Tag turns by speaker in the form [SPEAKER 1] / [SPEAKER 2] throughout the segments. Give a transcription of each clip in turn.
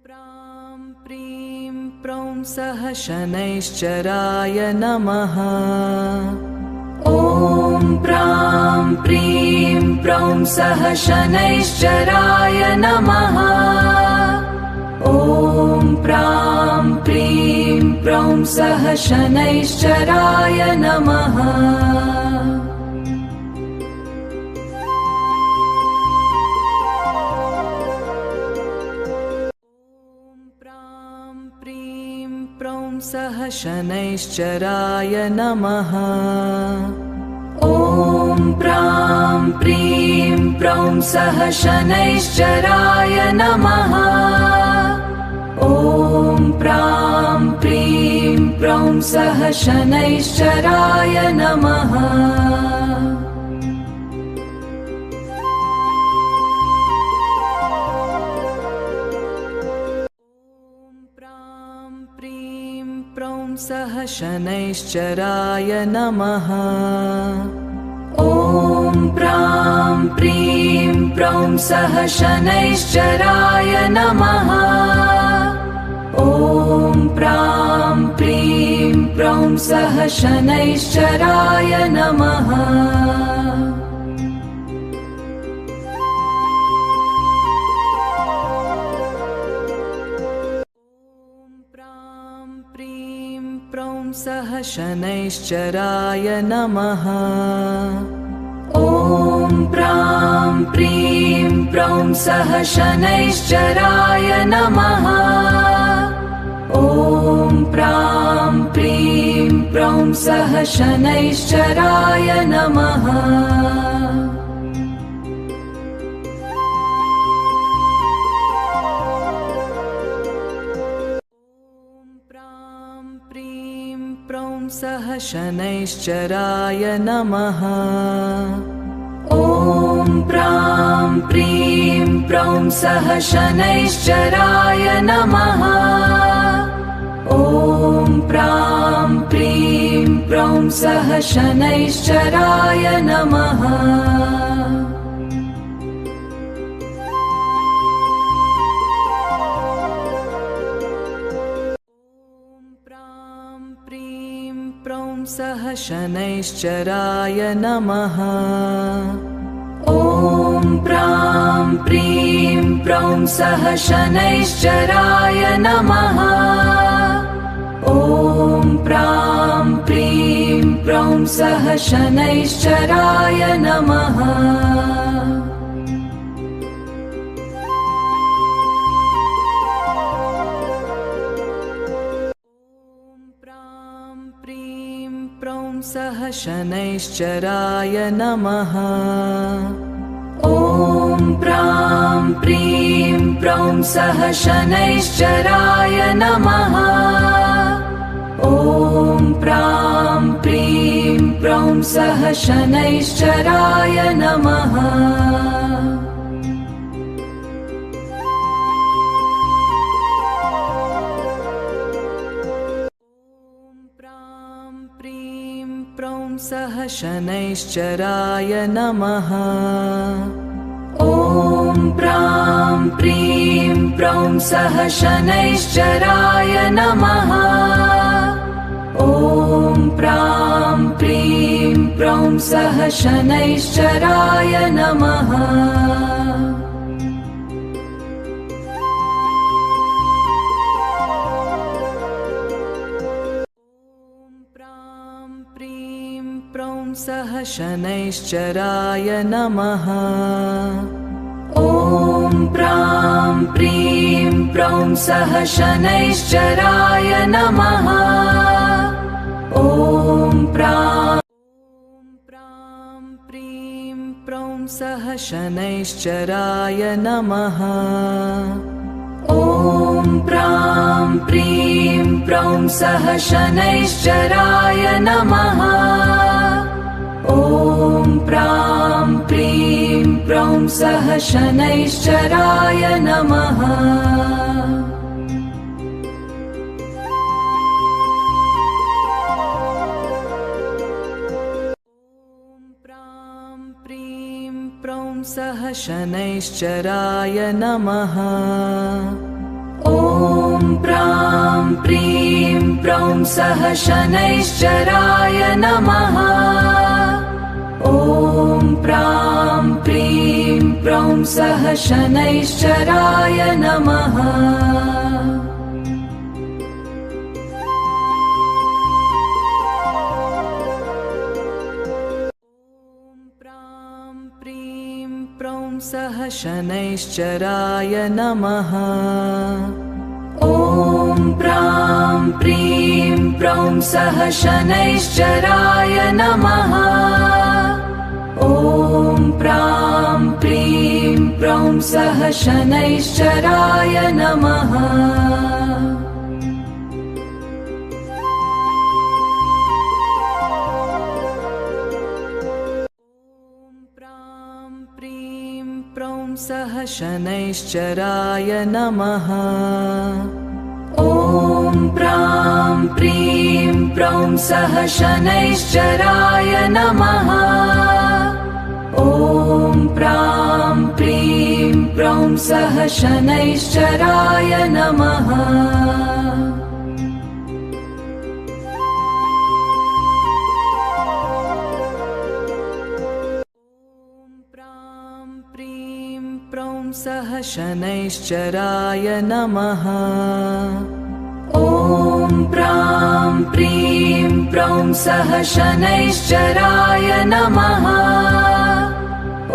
[SPEAKER 1] प्रां प्रीं प्रौं सः शनैश्चराय नमः। ॐ प्रां प्रीं प्रौं सः शनैश्चराय नमः। ॐ प्रां प्रीं प्रौं सः शनैश्चराय नमः। सः शनैश्चराय नमः। ॐ प्रां प्रीं प्रौं सः शनैश्चराय नमः। ॐ प्रां प्रीं प्रौं सः शनैश्चराय नमः। सः शनैश्चराय नमः। ॐ प्रां प्रीं प्रौं सः शनैश्चराय नमः। ॐ प्रां प्रीं प्रौं सः शनैश्चराय नमः। सः शनैश्चराय नमः। ॐ प्रां प्रीं प्रौं सः शनैश्चराय नमः। ॐ प्रां प्रीं प्रौं सः शनैश्चराय नमः। सः शनैश्चराय नमः। ॐ प्रां प्रीं प्रौं सः शनैश्चराय नमः। ॐ प्रां प्रीं प्रौं सः शनैश्चराय नमः। सः शनैश्चराय नमः। ॐ प्रां प्रीं प्रौं सः शनैश्चराय नमः। ॐ प्रां प्रीं प्रौं सः शनैश्चराय नमः। सः शनैश्चराय नमः। ॐ प्रां प्रीं प्रौं सः शनैश्चराय नमः। ॐ प्रां प्रीं प्रौं सः शनैश्चराय नमः। सः शनैश्चराय नमः। ॐ प्रां प्रीं प्रौं सः शनैश्चराय नमः। ॐ प्रां प्रीं प्रौं सः शनैश्चराय नमः। सः शनैश्चराय नमः। ॐ प्रां प्रीं प्रौं सः शनैश्चराय नमः। ॐ प्रां प्रीं प्रौं सः शनैश्चराय नमः। ॐ प्रां प्रीं प्रौं सः शनैश्चराय नमः। ॐ प्रां प्रीं प्रौं सः शनैश्चराय नमः। सः शनैश्चराय नमः। ॐ प्रीं प्रौं सः शनैश्चराय नमः। ॐ प्रां प्रीं प्रौं सः शनैश्चराय नमः। सः शनैश्चराय नमः। ॐ प्रां प्रीं प्रौं सः शनैश्चराय नमः। ॐ प्रां प्रीं प्रौं सः शनैश्चराय नमः। सः शनैश्चराय नमः। ॐ प्रां प्रीं प्रौं सः शनैश्चराय नमः। ॐ प्रां प्रीं प्रौं सः शनैश्चराय नमः। सः शनैश्चराय नमः। ॐ प्रां प्रीं प्रौं सः शनैश्चराय नमः।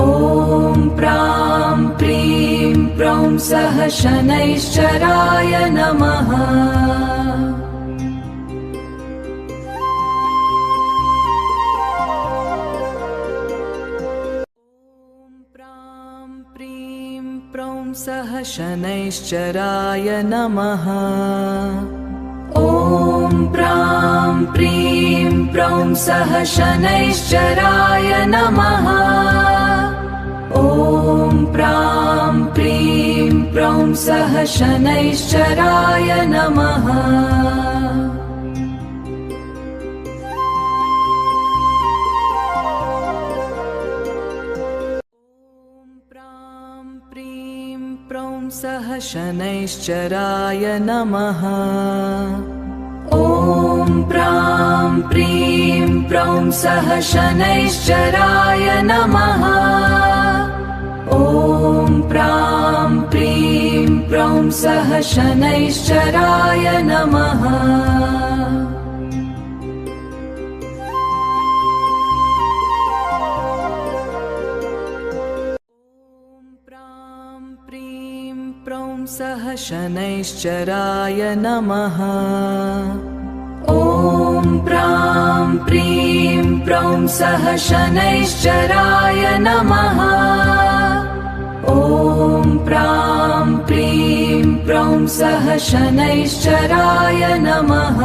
[SPEAKER 1] ॐ प्रां प्रीं प्रौं सः शनैश्चराय नमः। सः शनैश्चराय नमः। ॐ प्रां प्रीं प्रौं सः शनैश्चराय नमः। ॐ प्रां प्रीं प्रौं सः शनैश्चराय नमः। सः शनैश्चराय नमः। ॐ प्रां प्रीं प्रौं सः शनैश्चराय नमः। ॐ प्रां प्रीं प्रौं सः शनैश्चराय नमः। सः शनैश्चराय नमः। ॐ प्रां प्रीं प्रौं सः शनैश्चराय नमः। ॐ प्रां प्रीं प्रौं सः शनैश्चराय नमः।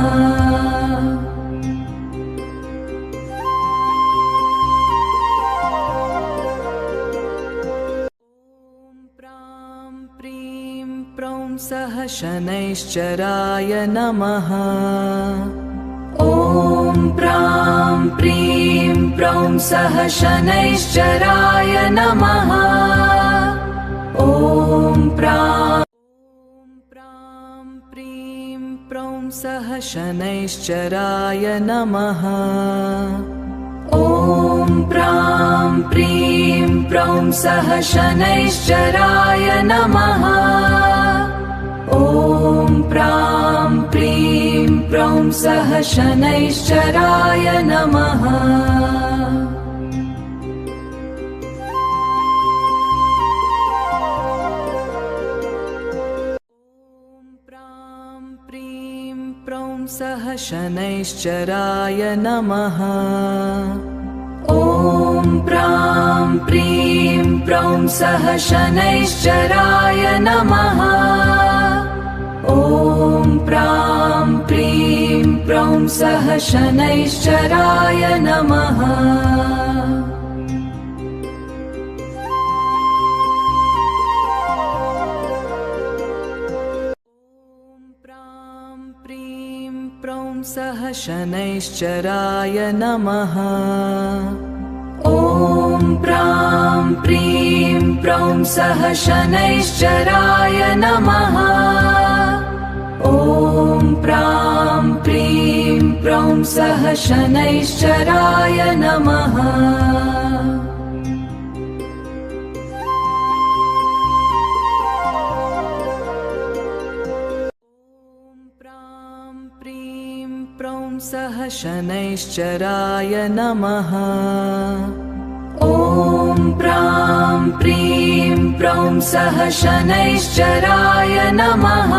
[SPEAKER 1] सः शनैश्चराय नमः। ॐ प्रां प्रीं प्रौं सः शनैश्चराय नमः। ॐ प्रां प्रीं प्रौं सः शनैश्चराय नमः। ॐ प्रां प्रीं प्रौं सः शनैश्चराय नमः। ॐ प्रां प्रीं प्रौं सः शनैश्चराय नमः। सः शनैश्चराय नमः। ॐ प्रां प्रीं प्रौं सः शनैश्चराय नमः। ॐ प्रां प्रीं प्रौं सः शनैश्चराय नमः। सः शनैश्चराय नमः। ॐ प्रां प्रीं प्रौं सः शनैश्चराय नमः। ॐ प्रां प्रीं प्रौं सः शनैश्चराय नमः। सः शनैश्चराय नमः। ॐ प्रां प्रीं प्रौं सः शनैश्चराय नमः।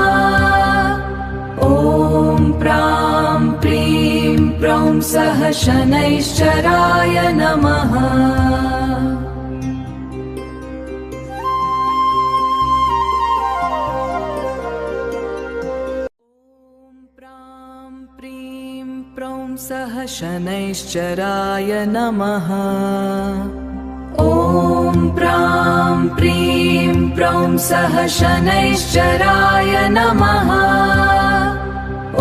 [SPEAKER 1] ॐ प्रां प्रीं प्रौं सः शनैश्चराय नमः। सः शनैश्चराय नमः। ॐ प्रां प्रीं प्रौं सः शनैश्चराय नमः।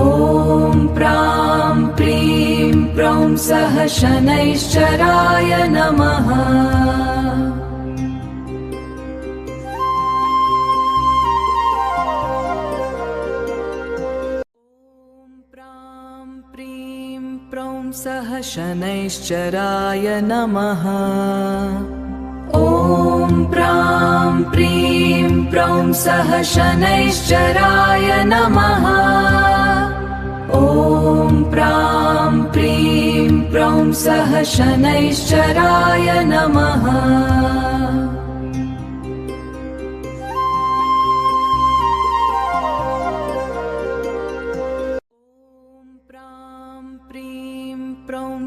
[SPEAKER 1] ॐ प्रां प्रीं प्रौं सः शनैश्चराय नमः। सः शनैश्चराय नमः। ॐ प्रां प्रीं प्रौं सः शनैश्चराय नमः। ॐ प्रां प्रीं प्रौं सः शनैश्चराय नमः।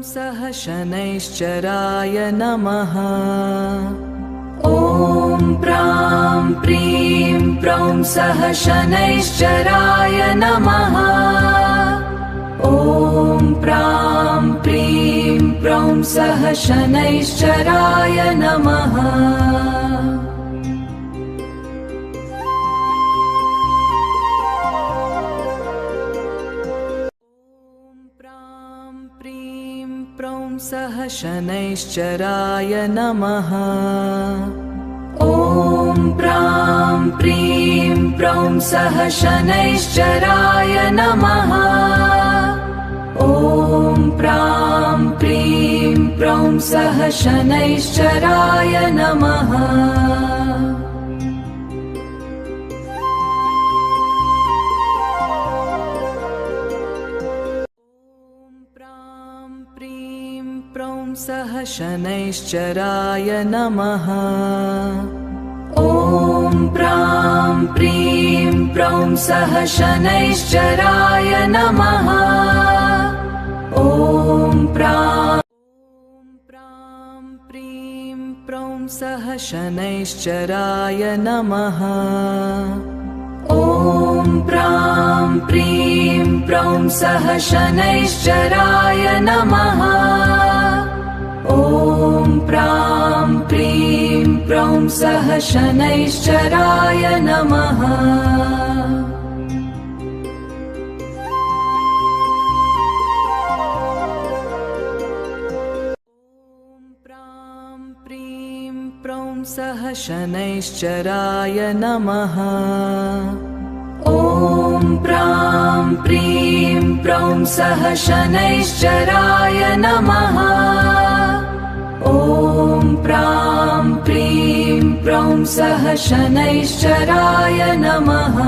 [SPEAKER 1] सः शनैश्चराय नमः। ॐ प्रां प्रीं प्रौं सः शनैश्चराय नमः। ॐ प्रां प्रीं प्रौं सः शनैश्चराय नमः। सः शनैश्चराय नमः। ॐ प्रां प्रीं प्रौं सः शनैश्चराय नमः। ॐ प्रां प्रीं प्रौं सः शनैश्चराय नमः। सः शनैश्चराय नमः। ॐ प्रां प्रीं प्रौं सः शनैश्चराय नमः। ॐ प्रां प्रीं प्रौं सः शनैश्चराय नमः। ॐ प्रां प्रीं प्रौं सः शनैश्चराय नमः। ॐ प्रां प्रीं प्रौं सः शनैश्चराय नमः। सः शनैश्चराय नमः। ॐ प्रां प्रीं प्रौं सः शनैश्चराय नमः। ॐ प्रां प्रीं प्रौं सः शनैश्चराय नमः।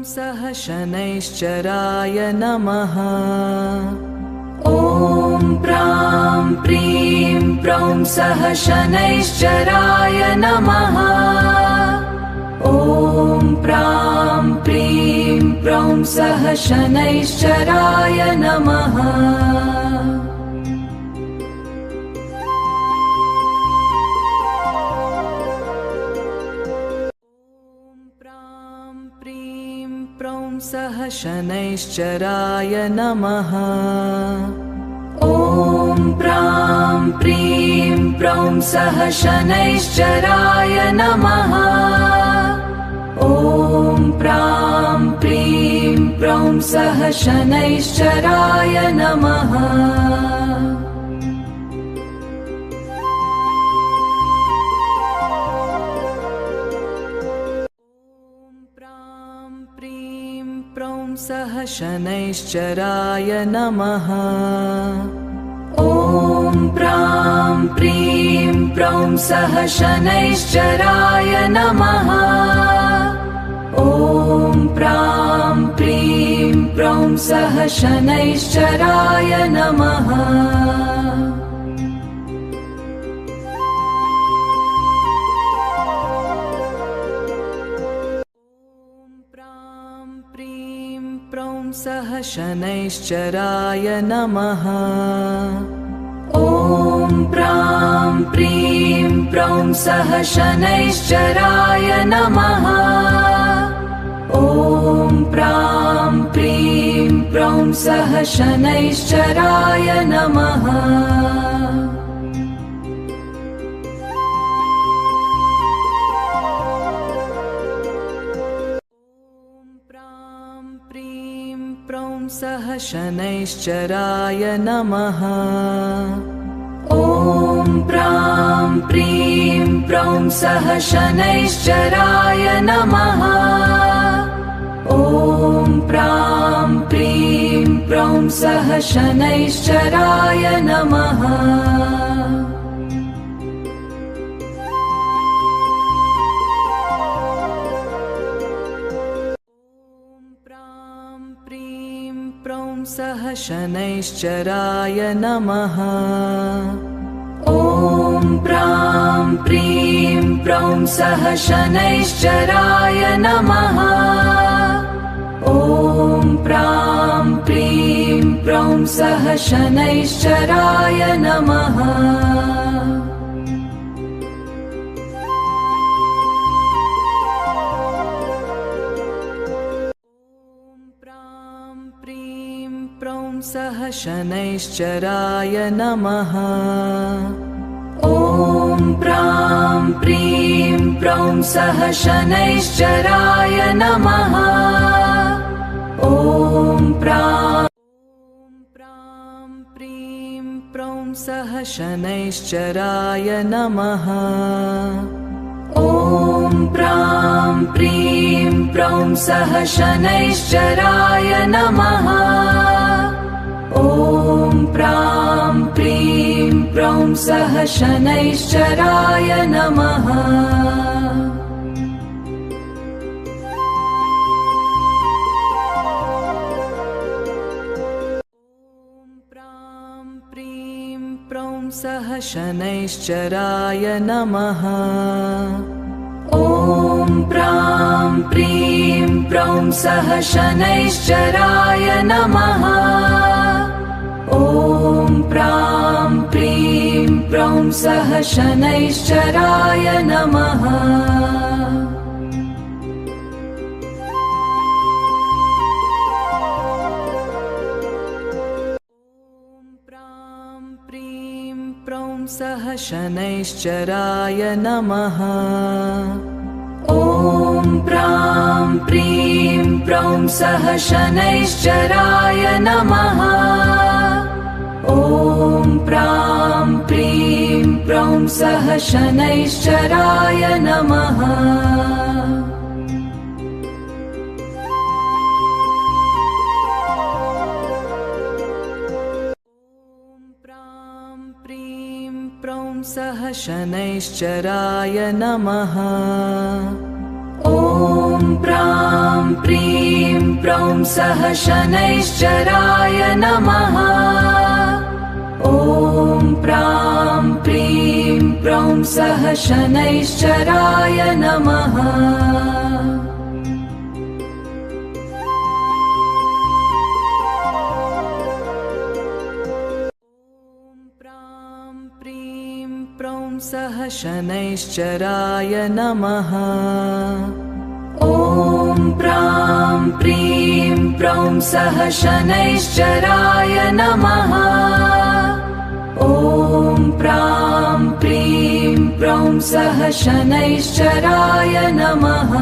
[SPEAKER 1] सः शनैश्चराय नमः। ॐ प्रां प्रीं प्रौं सः शनैश्चराय नमः। ॐ प्रां प्रीं प्रौं सः शनैश्चराय नमः। सः शनैश्चराय नमः। ॐ प्रां प्रीं प्रौं सः शनैश्चराय नमः। ॐ प्रां प्रीं प्रौं सः शनैश्चराय नमः। शनैश्चराय नमः। ॐ प्रां प्रीं प्रौं सः शनैश्चराय नमः। ॐ प्रां प्रीं प्रौं सः शनैश्चराय नमः। सः शनैश्चराय नमः। ॐ प्रां प्रीं प्रौं सः शनैश्चराय नमः। ॐ प्रां प्रीं प्रौं सः शनैश्चराय नमः। सः शनैश्चराय नमः। ॐ प्रां प्रीं प्रौं सः शनैश्चराय नमः। ॐ प्रां प्रीं प्रौं सः शनैश्चराय नमः। सः शनैश्चराय नमः। ॐ प्रां प्रीं प्रौं सः शनैश्चराय नमः। ॐ प्रां प्रीं प्रौं सः शनैश्चराय नमः। सः शनैश्चराय नमः। ॐ प्रां प्रीं प्रौं सः शनैश्चराय नमः। ॐ प्रां प्रीं प्रौं सः शनैश्चराय नमः। ॐ प्रां प्रीं प्रौं सः शनैश्चराय नमः। ॐ प्रां प्रीं प्रौं सः शनैश्चराय नमः। सः शनैश्चराय नमः। ॐ प्रां प्रीं प्रौं सः शनैश्चराय नमः। ॐ प्रां प्रीं प्रौं सः शनैश्चराय नमः। सः शनैश्चराय नमः। ॐ प्रां प्रीं प्रौं सः शनैश्चराय नमः। ॐ प्रां प्रीं प्रौं सः शनैश्चराय नमः। सः शनैश्चराय नमः। ॐ प्रां प्रीं प्रौं सः शनैश्चराय नमः। ॐ प्रां प्रीं प्रौं सः शनैश्चराय नमः। सः शनैश्चराय नमः। ॐ प्रां प्रीं प्रौं सः शनैश्चराय नमः। ॐ प्रां प्रीं प्रौं सः शनैश्चराय नमः।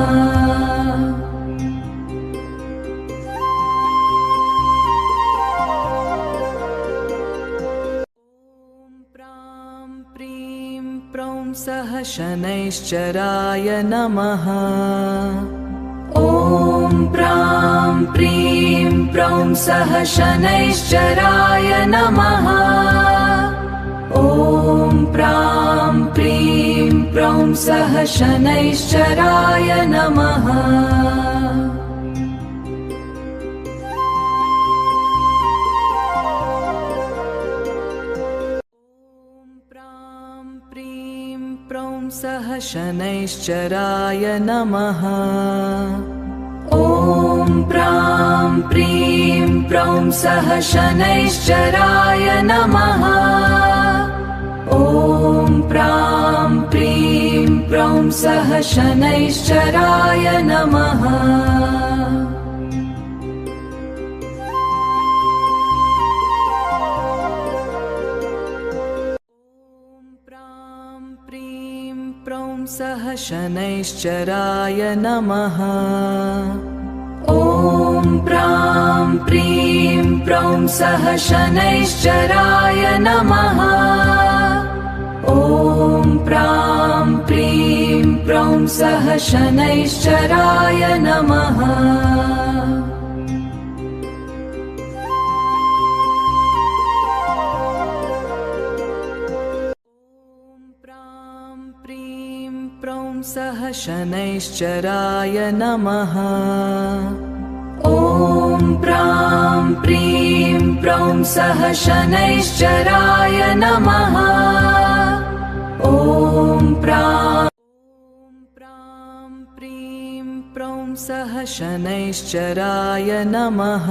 [SPEAKER 1] सः शनैश्चराय नमः। ॐ ॐ प्रां प्रीं प्रौं सः शनैश्चराय नमः। ॐ प्रां प्रीं प्रौं सः शनैश्चराय नमः। सः शनैश्चराय नमः। ॐ प्रां प्रीं प्रौं सः शनैश्चराय नमः। ॐ प्रां प्रीं प्रौं सः शनैश्चराय नमः। सः शनैश्चराय नमः। ॐ प्रां प्रीं प्रौं सः शनैश्चराय नमः। ॐ प्रां प्रीं प्रौं सः शनैश्चराय नमः। सः शनैश्चराय नमः। ॐ प्रां प्रीं प्रौं सः शनैश्चराय नमः। ॐ प्रां प्रीं प्रौं सः शनैश्चराय नमः।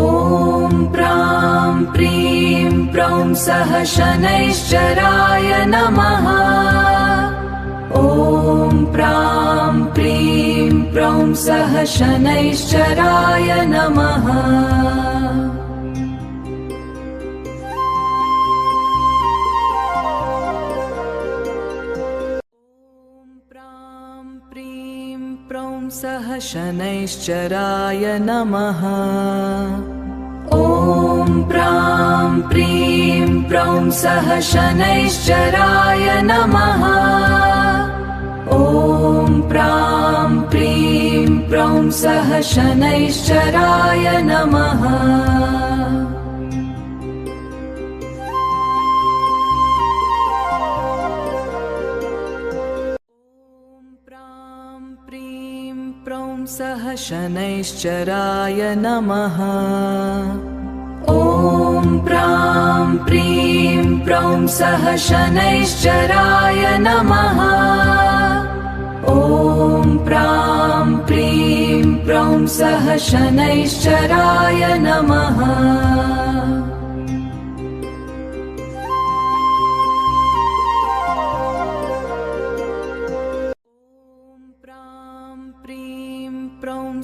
[SPEAKER 1] ॐ प्रां प्रीं प्रौं सः शनैश्चराय नमः। ॐ प्रां प्रीं प्रौं सः शनैश्चराय नमः। सः शनैश्चराय नमः। ॐ प्रां प्रीं प्रौं सः शनैश्चराय नमः। ॐ प्रां प्रीं प्रौं सः शनैश्चराय नमः। सः शनैश्चराय नमः। ॐ प्रां प्रीं प्रौं सः शनैश्चराय नमः। ॐ प्रां प्रीं प्रौं सः शनैश्चराय नमः।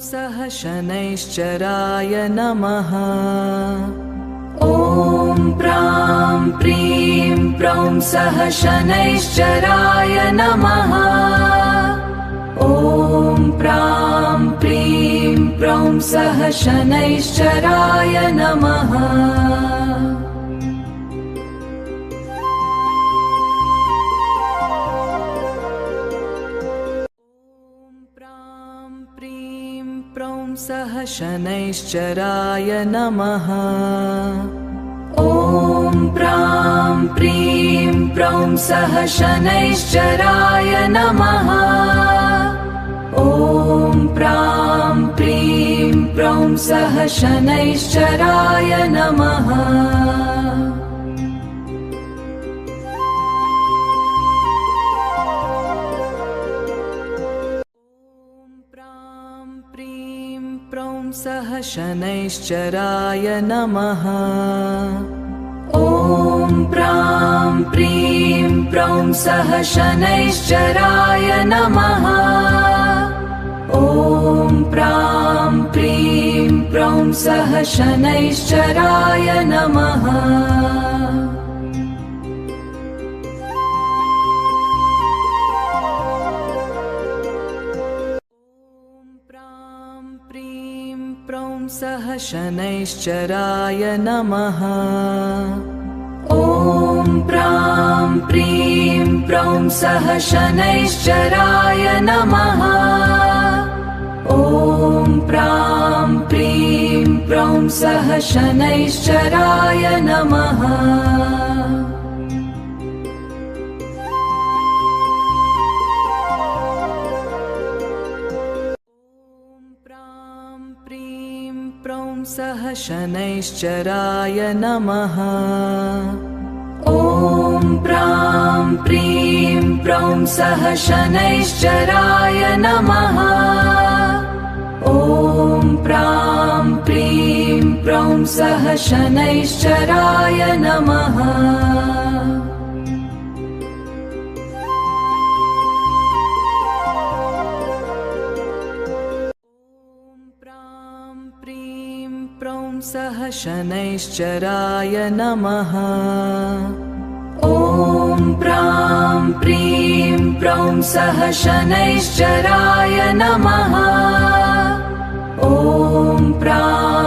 [SPEAKER 1] सः शनैश्चराय नमः। ॐ प्रां प्रीं प्रौं सः शनैश्चराय नमः। ॐ प्रां प्रीं प्रौं सः शनैश्चराय नमः। सः शनैश्चराय नमः। ॐ प्रां प्रीं प्रौं सः शनैश्चराय नमः। ॐ प्रां प्रीं प्रौं सः शनैश्चराय नमः। सः शनैश्चराय नमः। ॐ प्रां प्रीं प्रौं सः शनैश्चराय नमः। ॐ प्रां प्रीं प्रौं सः शनैश्चराय नमः। सः शनैश्चराय नमः। ॐ प्रां प्रीं प्रौं सः शनैश्चराय नमः। ॐ प्रां प्रीं प्रौं सः शनैश्चराय नमः। प्रौं सः शनैश्चराय नमः। ॐ प्रां प्रीं प्रौं सः शनैश्चराय नमः। ॐ प्रां प्रीं प्रौं सः शनैश्चराय नमः। प्रौं सः शनैश्चराय नमः। ॐ प्रां प्रीं प्रौं सः शनैश्चराय नमः।